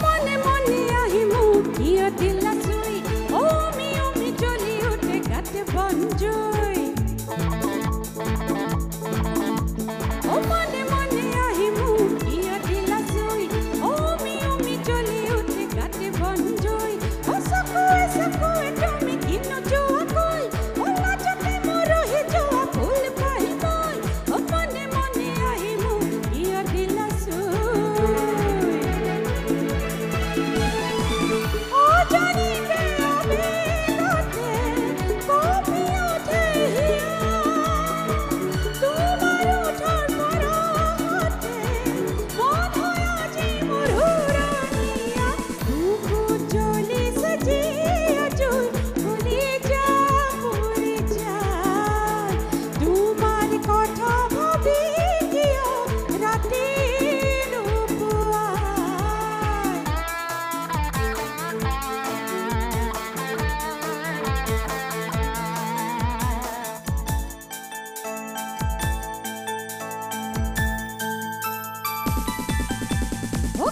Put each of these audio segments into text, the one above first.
মনে মনে আহিমু কিয় দিলা চুই ওমি ওমি চলি উঠে গাতে বঞ্জুই ও মনে মনে আহিমু কিয় দিলা চুই ওমি ওমি চলি উঠে গাতে বঞ্জুই ও সকুয়ে সকুয়ে তুমি কিনো জোয়া কই ও লাজতে মরহি জোয়া ফুল পাই মই ও মনে মনে আহিমু কিয় দিলা চুই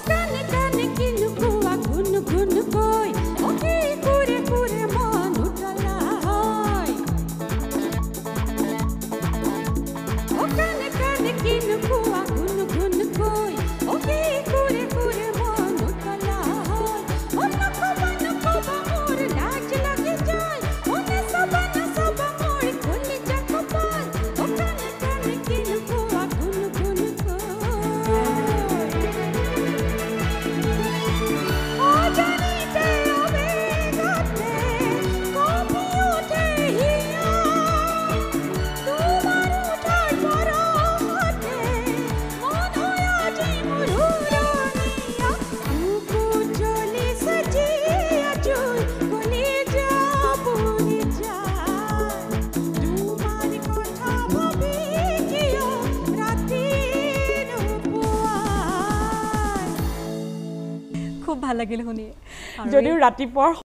Kane kane kinu kuwa kunu kunu koi oki kure kure mon utala hoy o kane kane kinu kuwa kunu kunu koi oki kure kure mon utala hoy onna koba mor laaj lagi jay one soba mor khuli jakopal o kane kane kinu kuwa kunu kunu koi খুব ভাল লাগিল শুনি যদিও ৰাতিপুৱাৰ